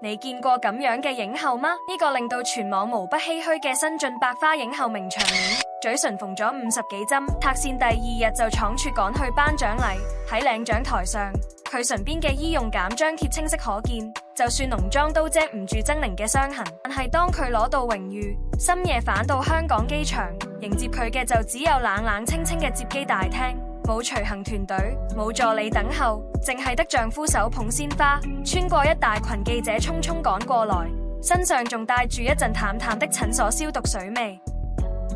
你見過咁樣嘅影后嗎？呢個令到全網無不唏噓嘅新晉百花影后名場面，嘴唇縫咗50幾針，拆線第2日就倉促趕去頒獎禮。喺領獎台上，佢唇邊嘅醫用減漿貼清晰可見，就算濃妝都遮唔住猙獰嘅傷痕。但係當佢攞到榮譽，深夜返到香港機場，迎接佢嘅就只有冷冷清清嘅接機大廳。冇隨行團隊，冇助理等候，淨係得丈夫手捧鮮花，穿過一大群記者匆匆趕過來，身上仲帶住一陣淡淡的診所消毒水味。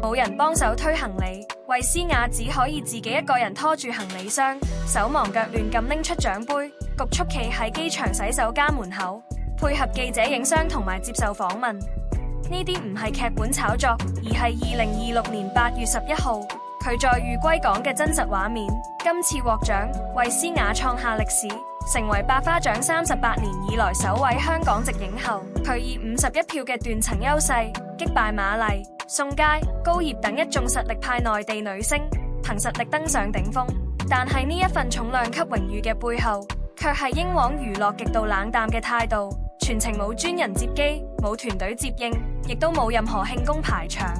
冇人幫手推行李，衛詩雅只可以自己一個人拖住行李箱，手忙腳亂咁拎出獎杯，局促企喺機場洗手間門口，配合記者影相同埋接受訪問。呢啲唔係劇本炒作，而係2026年8月11號。佢在寓歸港嘅真實畫面，今次獲獎，衛詩雅創下歷史，成為百花獎38年以來首位香港籍影后。佢以51票嘅斷層優勢擊敗馬麗、宋佳、高葉等一眾實力派內地女星，憑實力登上頂峰。但係呢一份重量級榮譽嘅背後，卻係英皇娛樂極度冷淡嘅態度，全程冇專人接機，冇團隊接應，亦都冇任何慶功排場。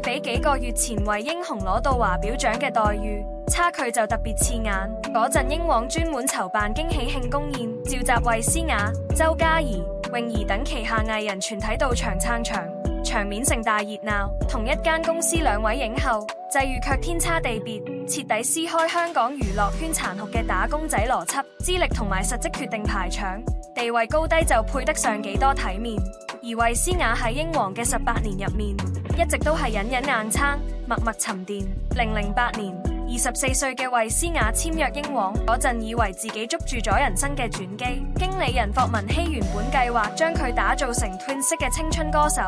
比幾個月前為英雄攞到華表獎嘅待遇，差距就特別刺眼。嗰陣英皇專門籌辦驚喜慶功宴，召集衛詩雅、周嘉怡、泳兒等旗下藝人全體到場撐場，場面盛大熱鬧。同一間公司兩位影后際遇卻天差地別，徹底撕開香港娛樂圈殘酷嘅打工仔邏輯，資歷同埋實績決定排場，地位高低就配得上幾多體面。而衛詩雅喺英皇嘅18年入面，一直都係忍忍硬撐，默默沉澱。2008年，24歲嘅衛詩雅簽約英皇嗰陣，以為自己捉住咗人生嘅轉機。經理人霍文希原本計劃將佢打造成 Twins 式嘅青春歌手，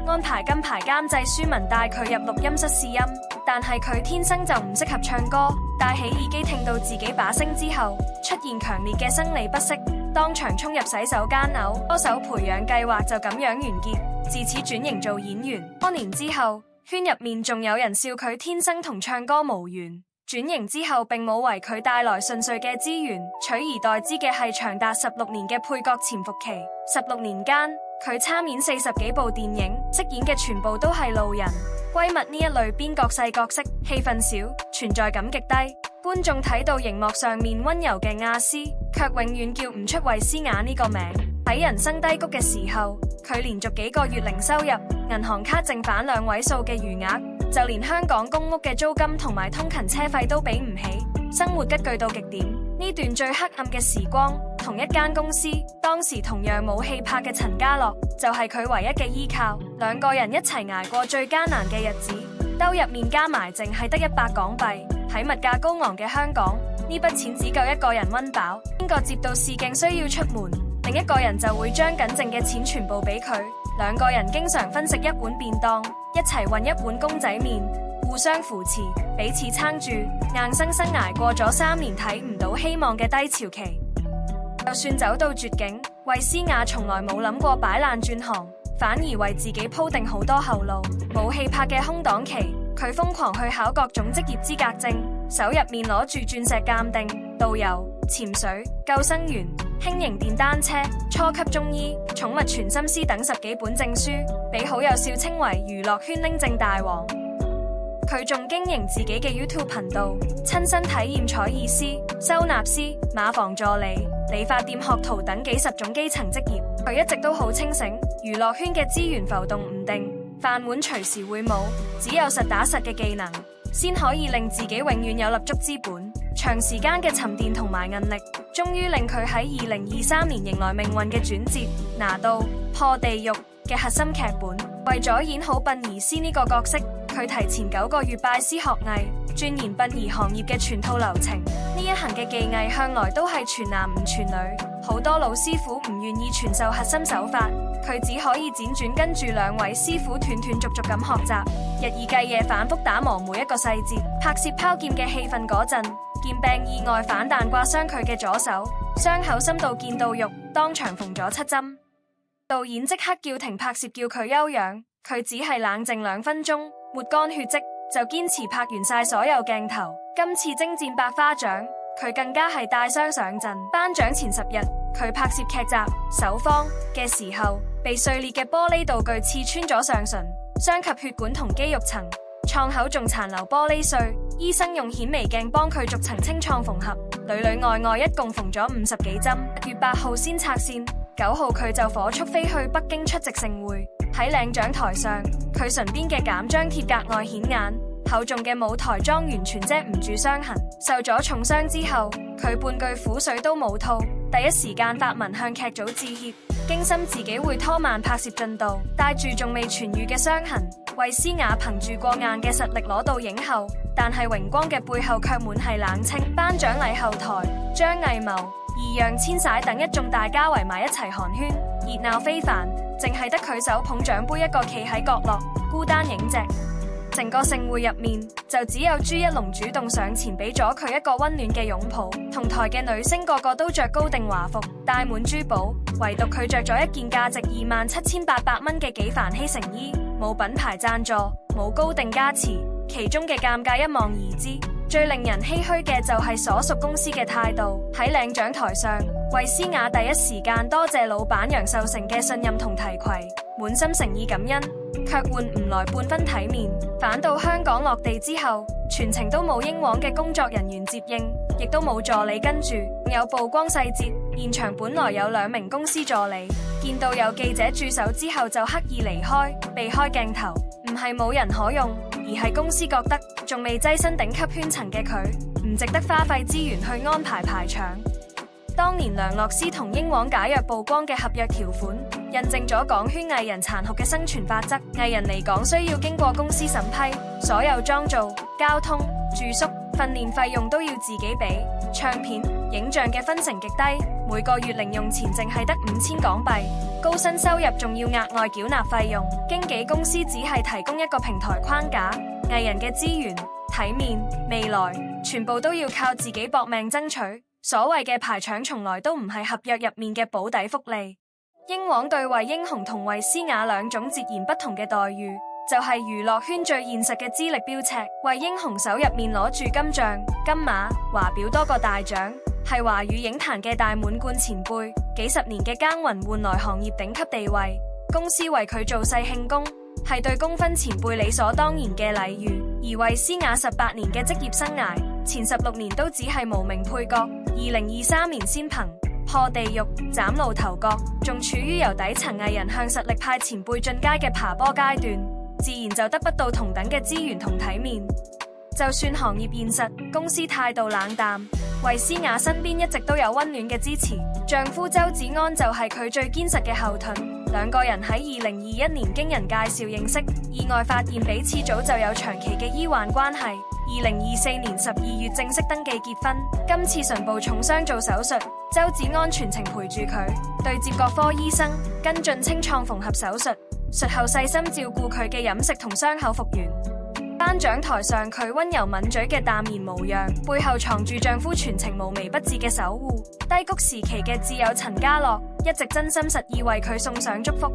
安排金牌監製舒文帶佢入錄音室試音，但係佢天生就唔適合唱歌，戴起耳機聽到自己把聲之後，出現強烈嘅生理不適，當場衝入洗手間嘔。歌手培養計劃就咁樣完結，自此轉型做演員。多年之後，圈入面仲有人笑佢天生同唱歌無緣。轉型之後並冇為佢帶來順遂嘅資源，取而代之嘅係長達16年嘅配角潛伏期。16年間，佢參演40幾部電影，飾演嘅全部都係路人、閨蜜呢一類邊角細角色，戲份少，存在感極低。觀眾睇到熒幕上面溫柔嘅亞絲，卻永遠叫唔出衛詩雅呢個名。喺人生低谷嘅時候，佢連續幾個月零收入，銀行卡淨返2位數嘅餘額，就連香港公屋嘅租金同埋通勤車費都俾唔起，生活拮據到極點。呢段最黑暗嘅時光，同一間公司，當時同樣冇戲拍嘅陳家樂，就係佢唯一嘅依靠。兩個人一齊捱過最艱難嘅日子，兜入面加埋淨係得100港幣。喺物價高昂嘅香港，呢筆錢只夠一個人溫飽。邊個接到試鏡需要出門，另一個人就會將僅剩嘅錢全部俾佢。兩個人經常分食一碗便當，一齊混一碗公仔麵，互相扶持，彼此撐住，硬生生捱過咗3年睇唔到希望嘅低潮期。就算走到絕境，衛詩雅從來冇諗過擺爛轉行，反而為自己鋪定好多後路。冇戲拍嘅空檔期，佢瘋狂去考各種職業資格證，手入面攞住鑽石鑑定、導遊、潛水、救生員、輕型電單車、初級中醫、寵物傳心師等10幾本證書，俾好友笑稱為娛樂圈拎證大王。佢仲經營自己嘅 YouTube 頻道，親身體驗採耳師、收納師、馬房助理、理髮店學徒等幾十種基層職業。佢一直都好清醒，娛樂圈嘅資源浮動唔定，飯碗隨時會冇，只有實打實嘅技能，先可以令自己永遠有立足之本。長時間嘅沉澱同埋韌力，終於令佢喺2023年迎來命運嘅轉折，拿到破地獄嘅核心劇本。為咗演好殯儀師呢個角色，佢提前9個月拜師學藝，鑽研殯儀行業嘅全套流程。呢一行嘅技藝向來都係全男唔全女，好多老師傅唔願意傳授核心手法，佢只可以輾轉跟住2位師傅斷斷續續咁學習，日以繼夜反覆打磨每一個細節。拍攝拋劍嘅戲份嗰陣，劍柄意外反彈刮傷佢嘅左手，傷口深到見到肉，當場縫咗7針。導演即刻叫停拍攝，叫佢休養，佢只係冷靜2分鐘，抹乾血跡就堅持拍完晒所有鏡頭。今次征戰百花獎，佢更加係帶傷上陣。頒獎前10日，佢拍攝劇集《守坊》嘅時候，被碎裂嘅玻璃道具刺穿咗上唇，傷及血管同肌肉層，創口仲殘留玻璃碎。醫生用顯微鏡幫佢逐層清創縫合，裏裏外外一共縫咗50幾針。月8號先拆線，9號佢就火速飛去北京出席盛會。喺領獎台上，佢唇邊嘅減漿貼格外顯眼，厚重嘅舞台裝完全遮唔住傷痕。受咗重傷之後，佢半句苦水都冇吐，第一時間發文向劇組致歉，驚心自己會拖慢拍攝進度，帶住仲未痊癒嘅傷痕。衛詩雅憑住過硬嘅實力攞到影后，但係榮光嘅背後卻滿係冷清。頒獎禮後台，張藝謀、易烊千璽等一眾大家圍埋一齊寒暄，熱鬧非凡，淨係得佢手捧獎杯一個企喺角落，孤單影隻。整個盛會入面，就只有朱一龍主動上前俾咗佢一個溫暖嘅擁抱。同台嘅女星個個都着高定華服，戴滿珠寶，唯獨佢着咗一件價值27,800蚊嘅紀梵希成衣，冇品牌贊助，冇高定加持，其中嘅尷尬一望而知。最令人唏噓嘅就係所屬公司嘅態度。喺領獎台上，衛詩雅第一時間多謝老闆楊受成嘅信任同提攜，滿心誠意感恩，卻換唔來半分體面。返到香港落地之後，全程都冇英皇嘅工作人員接應，亦都冇助理跟住。有曝光細節，現場本來有2名公司助理，見到有記者駐守之後就刻意離開，避開鏡頭。唔係冇人可用，而係公司覺得仲未躋身頂級圈層嘅佢，唔值得花費資源去安排排場。當年梁洛施同英皇解約曝光嘅合約條款，印證咗港圈藝人殘酷嘅生存法則。藝人嚟港需要經過公司審批，所有妝造、交通、住宿、訓練費用都要自己俾。唱片、影像嘅分成極低，每個月零用錢淨係得5000港幣，高薪收入仲要額外繳納費用。經紀公司只係提供一個平台框架，藝人嘅資源、體面、未來，全部都要靠自己搏命爭取。所謂嘅排場從來都唔係合約入面嘅保底福利。英皇對惠英紅同衛詩雅兩種截然不同嘅待遇，就係娛樂圈最現實嘅資歷標尺。惠英紅手入面攞住金像、金馬、華表多個大獎，係華語影壇嘅大滿貫前輩，幾十年嘅耕耘換來行業頂級地位。公司為佢做勢慶功，係對功勳前輩理所當然嘅禮遇。而衛詩雅18年嘅職業生涯，前16年都只係無名配角，2023年先憑破地獄、嶄露頭角，仲處於由底層藝人向實力派前輩進階嘅爬坡階段，自然就得不到同等嘅資源同體面。就算行業現實，公司態度冷淡，衛詩雅身邊一直都有溫暖嘅支持，丈夫周子安就係佢最堅實嘅後盾。兩個人喺2021年經人介紹認識，意外發現彼此早就有長期嘅醫患關係。2024年12月正式登記結婚。今次唇部重傷做手術，周子安全程陪住佢，對接各科醫生跟進清創縫合手術，術後細心照顧佢嘅飲食同傷口復原。頒獎台上佢溫柔抿嘴嘅淡然模樣，背後藏住丈夫全程無微不至嘅守護。低谷時期嘅摯友陳家樂一直真心實意為佢送上祝福。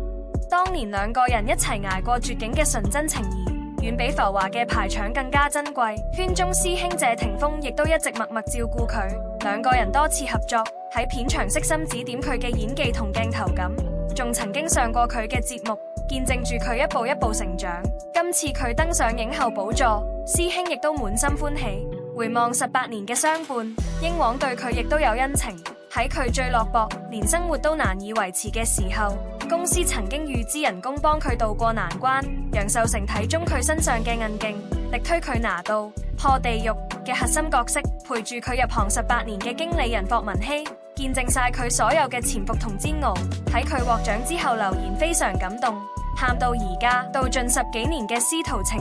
當年兩個人一齊捱過絕境嘅純真情誼，遠比浮華嘅排場更加珍貴。圈中師兄謝霆鋒亦都一直默默照顧佢，兩個人多次合作，喺片場悉心指點佢嘅演技同鏡頭感，仲曾經上過佢嘅節目，見證住佢一步一步成長。今次佢登上影后寶座，師兄亦都滿心歡喜。回望18年嘅相伴，英皇對佢亦都有恩情。喺佢最落魄，連生活都難以維持嘅時候，公司曾經預支人工幫佢渡過難關。楊受成睇中佢身上嘅韌勁，力推佢拿到破地獄嘅核心角色，陪住佢入行18年嘅經理人霍文希，見證晒佢所有嘅潛伏同煎熬。喺佢獲獎之後留言非常感動，喊到而家道盡10幾年嘅師徒情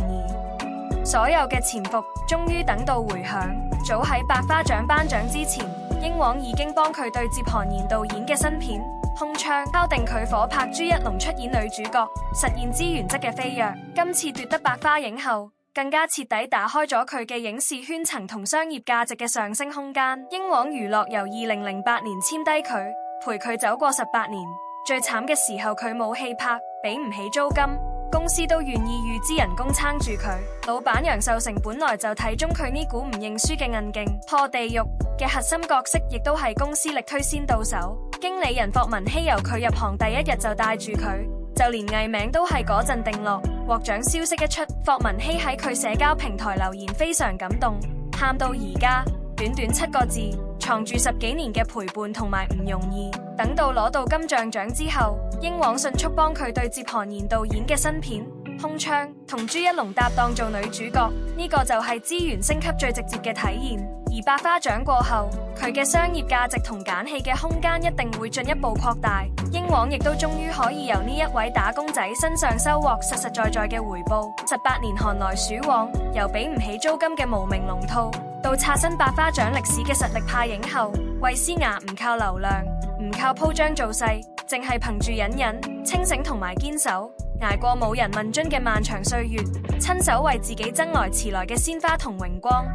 誼，所有嘅潛伏終於等到回響。早喺百花獎頒獎之前，英皇已經幫佢對接韓延導演嘅新片《空窗》，敲定佢夥拍朱一龍出演女主角，實現資源質嘅飛躍。今次奪得百花影后，更加徹底打開咗佢嘅影視圈層同商業價值嘅上升空間。英皇娛樂由2008年簽低佢，陪佢走過18年。最慘嘅時候佢冇戲拍，俾唔起租金，公司都願意預支人工撐住佢。老闆楊受成本來就睇中佢呢股唔認輸嘅韌勁，破地獄嘅核心角色亦都係公司力推先到手。經理人霍文希由佢入行第一日就帶住佢，就連藝名都係嗰陣定落。獲獎消息一出，霍文希喺佢社交平台留言非常感動，喊到而家。短短7個字，藏住10幾年嘅陪伴同埋唔容易。等到攞到金像獎之後，英皇迅速幫佢對接韓延導演嘅新片《空窗》，同朱一龍搭檔做女主角，呢個就係資源升級最直接嘅體現。而百花獎過後，佢嘅商業價值同揀戲嘅空間一定會進一步擴大。英皇亦都終於可以由呢一位打工仔身上收穫實實在在嘅回報。18年寒來暑往，由俾唔起租金嘅無名龍套，到刷新百花獎歷史嘅實力派影后，衛詩雅唔靠流量，唔靠鋪張造勢，淨係憑住隱忍、清醒同埋堅守，捱過冇人問津嘅漫長歲月，親手為自己爭來遲來嘅鮮花同榮光。